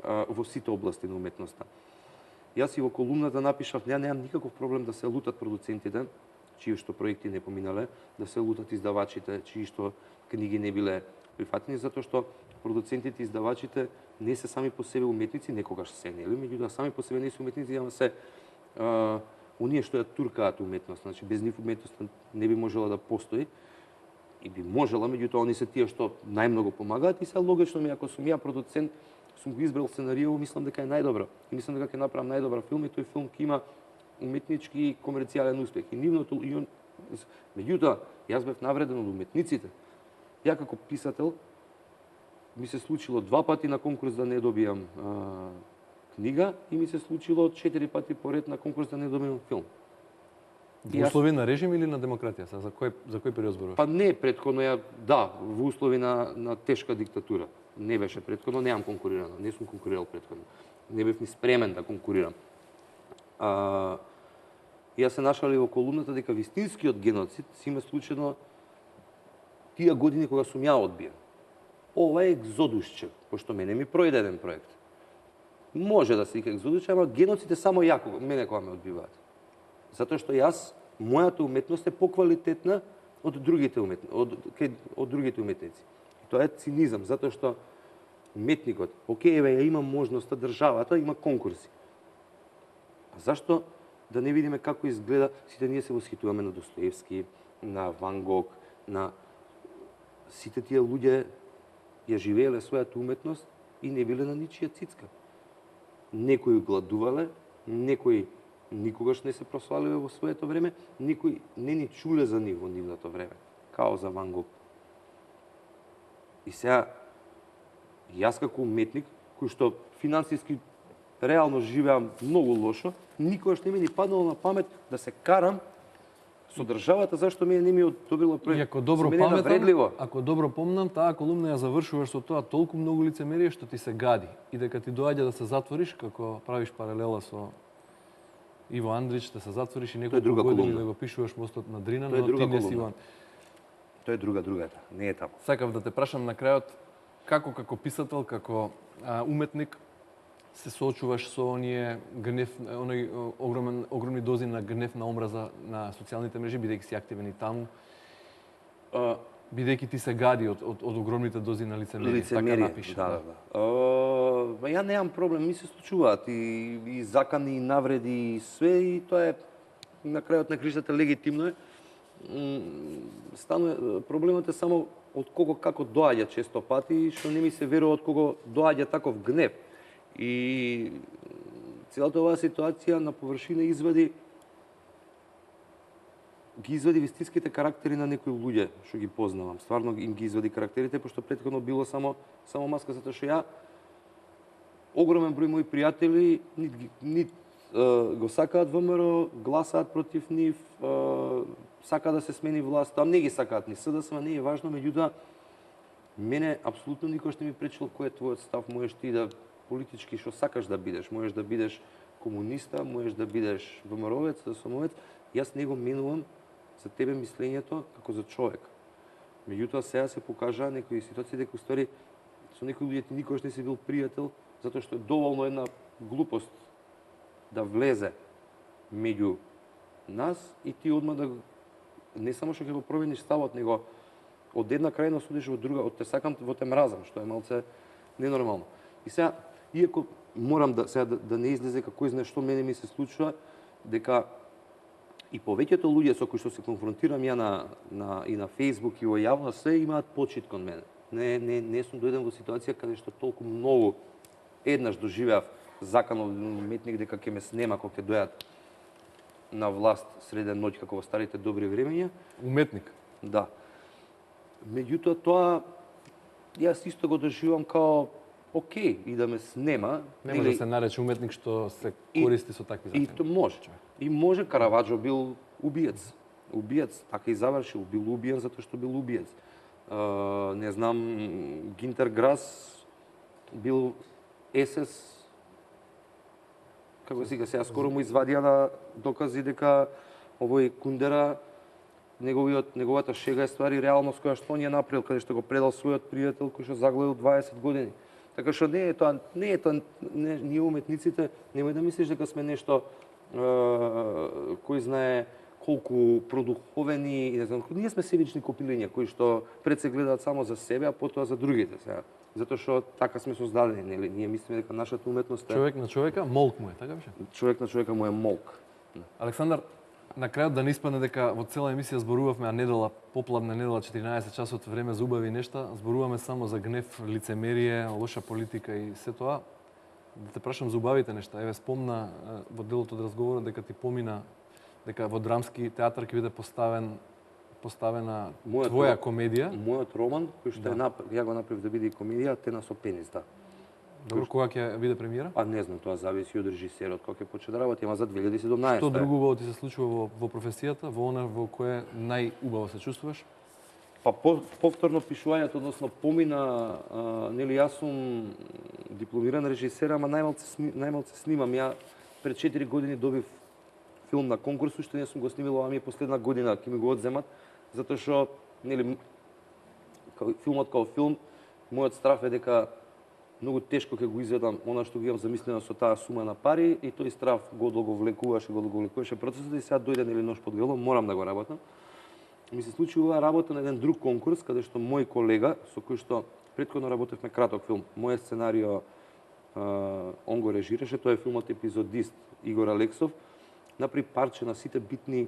во сите области на уметноста. Јас и во колумната напишав, немам никаков проблем да се лутат продуцентите, чии што проекти не поминале, да се лутат издавачите, чии што книги не биле прифатени, затоа што продуцентите и издавачите не се сами по себе уметници, некогаш се нели, меѓутоа сами по себе не се уметници, ама се оние што ја туркаат уметност, значи без нив уметноста не би можела да постои и би можела, меѓутоа они се тие што најмногу помагаат и се логично ми ако сум ја продуцент, сум го избрал сценарио, мислам дека е најдобро. И мислам дека ќе направам најдобар филм и тој филм ќе има уметнички и комерцијален успех. И нивното меѓутоа јас бев навреден од уметниците. Ја како писател ми се случило 2 пати на конкурс да не добијам книга и ми се случило 4 пати поред на конкурс да не добијам филм. Во услови на режим или на демократија? За кој период зборуваш? Па не, претходно во услови на тешка диктатура. Не беше претходно, неам конкурирано, не сум конкурирал претходно. Не бев ни спремен да конкурирам. Јас се нашалив во колумната дека вистинскиот геноцид си има случено тие години кога сум ја одбиен. ова е екзодусче, пошто мене ми пројде еден проект. Може да се вика екзодусче, ама геноцид е само јако, мене кога ме одбиваат. Затоа што јас, мојата уметност е поквалитетна од другите уметници. И тоа е цинизам, затоа што уметникот, окей, еве, ја има можноста, државата има конкурси. А зашто да не видиме како изгледа, сите ние се восхитуваме на Достоевски, на Ван Гог, на сите тие луѓе ја живееле својата уметност и не биле на ничија цицка. Некои гладувале, некои никогаш не се прославиле во своето време, никои не ни чуле за нив во нивното време, као за Ван Гог. И сега, јас како уметник, кој што финансиски реално живеам многу лошо, никогаш не ми ни паднало на памет да се карам со државата зашто мене не ми одобрила проект. И ако добро мене е навредливо. ако добро помнам, таа колумна ја завршуваш со тоа толку многу лицемерие што ти се гади и дека ти доаѓа да се затвориш како правиш паралела со Иво Андрич, да се затвориш и неколку години колумна. да го пишуваш Мостот на Дрина, Тоа е но друга ти не си колумна. Иван. Тоа е другата, не е тамо. Сакав да те прашам на крајот како писател, како уметник се соочуваш со оние гнев, оној огромни дози на гнев, на омраза на социјалните мрежи, бидејќи си активен и таму, бидејќи ти се гади од огромните дози на лицемерие, така напиша. Да. Ја немам проблем, ми се случуваат и закани, и навреди, и све, и тоа е на крајот на кришата легитимно е. Проблемот е само од кого како доаѓа често пати, што не ми се верува од кого доаѓа таков гнев. И целата оваа ситуација на површина ги извади вистинските карактери на некои луѓе што ги познавам. Стварно им ги извади карактерите, пошто претходно било само маска, затоа што ја огромен број мои пријатели нит го сакаат ВМРО, гласаат против нив, сакаат да се смени власта, не ги сакаат ни СДСМ, не е важно, меѓутоа мене апсолутно никош не ми пречил кој е твојот став, можеш ти да политички што сакаш да бидеш, можеш да бидеш комуниста, можеш да бидеш ВМРО-вец, СДСМ-овец, јас не го менувам за тебе мислењето како за човек. Меѓутоа сега се покажаа некои ситуации дека уствари со некои луѓе ти никогаш не си бил пријател, затоа што е доволно една глупост да влезе меѓу нас и ти одма да не само што ќе го промениш ставот, него од една крајност одиш во друга, од те сакам во те мразам, што е малце ненормално. И сега, иако морам да не излезе како знае што мене ми се случува, дека и повеќето луѓе со кои што се конфронтирам ја и на Facebook и во јавност се имаат почит кон мене. Не сум дојден во ситуација каде што толку многу еднаш доживеав заканов уметник дека ќе ме снема кога ќе дојат на власт среден ноќ како во старите добри времења. Уметник. Да. Меѓутоа тоа јас исто го доживам као окей, и да ме снема. Не може да се нарече уметник што се користи со такви И закони. то може. И може Караваджо бил убиец. Убиец, така и завршил, бил убиен затоа што бил убиец. Не знам, Гинтер Грас бил СС. Како си сега скоро му извадија на докази дека овој Кундера неговата шега е ствари реалност која што он ја направил, каде што го предал својот пријател кој што заглавил 20 години. Така што не е тоа, ние уметниците, немој да мислиш дека сме нешто кој знае колку продуховени и не знам, ние сме себични копилиња кои што пред се гледаат само за себе, а потоа за другите сега. Затоа што така сме создадени, нели? Ние мислиме дека нашата уметност е Човек на човека, молк му е, така беше? човек на човека му е молк. Александар, на крајот да не испадне дека во цела емисија зборувавме, а недела, попладна недела, 14 часот време за убави нешта, зборуваме само за гнев, лицемерие, лоша политика и се тоа. Да те прашам за убавите нешта. Еве спомна во делот од разговорот дека ти помина дека во драмски театар ќе биде поставена твоја комедија. Мојот роман, кој што ја го направив да биде комедија, Тена со пенис, да. Добро, кога ќе биде премиера? А не знам, тоа зависи од режисерот, кога ќе почне да работи, ама за 2017. Што другово ти се случува во професијата, во она во кое најубаво се чувствуваш? Па повторно пишувањето, односно помина, нели јас сум дипломиран режисер, ама најмалце снимам. Ја пред 4 години добив филм на конкурс, уште не сум го снимил, ова ми е последна година, ќе ми го одземат, затоа што нели филмот како филм Мојот страв е дека многу тешко ќе го изведам она што го имам замислено со таа сума на пари и тој страв го влекуваше процесот и сега дојде нели нош под грло, морам да го работам. Ми се случи оваа работа на еден друг конкурс каде што мој колега со кој што претходно работевме краток филм, мојот сценарио он го режираше, тој е филмот Епизодист Игор Алексов, направи парче на сите битни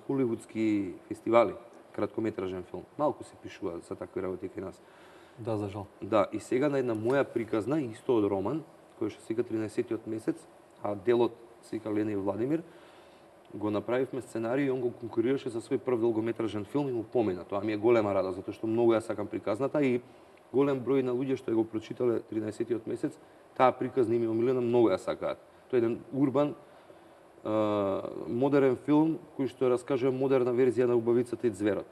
холивудски фестивали, краткометражен филм. Малку се пишува за такви работи кај нас. Да, за жал. Да, и сега на една моја приказна, исто од роман, кој што се вика 13-тиот месец, а делот се вика Лена и Владимир, го направивме сценарија и он го конкурираше за свој прв долгометражен филм и му помина. Тоа ми е голема радост, затоа што многу ја сакам приказната и голем број на луѓе што ја го прочитале 13-тиот месец, таа приказна им е омилена, многу ја сакаат. Тоа е еден урбан, модерен филм кој што раскажува модерна верзија на Убавицата и Зверот.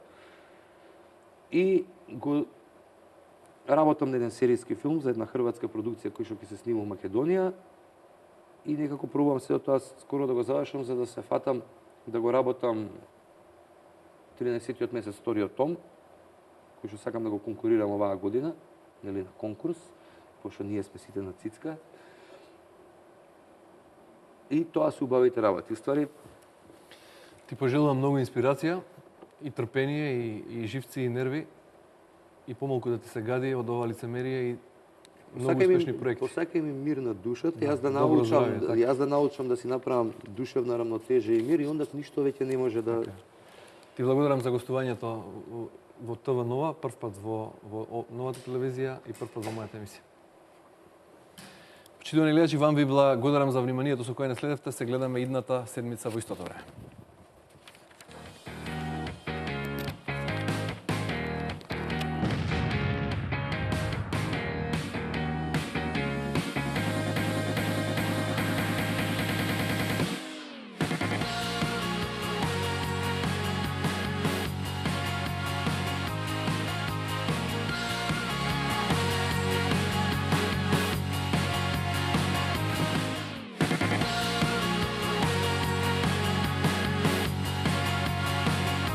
И го работам на еден серијски филм за една хрватска продукција кој што ќе се снима во Македонија и некако пробувам се тоа скоро да го завршам за да се фатам да го работам 13-тиот месец вториот том, кој што сакам да го конкурирам оваа година, нели на конкурс, пошто ние сме сите на цицка. И тоа се убавите работи. Ствари, Ти пожелувам многу инспирација и трпение и живци и нерви и помалку да ти се гади од ова лицемерие и многу успешни проекти. Посакај ми мир на душата, јас да добро научам, здравје, така. јас да научам да си направам душевна рамнотежа и мир и онда ништо веќе не може да Ти благодарам за гостувањето во ТВ Нова, прв пат во новата телевизија и прв пат во мојата емисија. Почитувани гледачи, вам ви благодарам за вниманието со кое не следевте. Се гледаме идната седмица во истото време.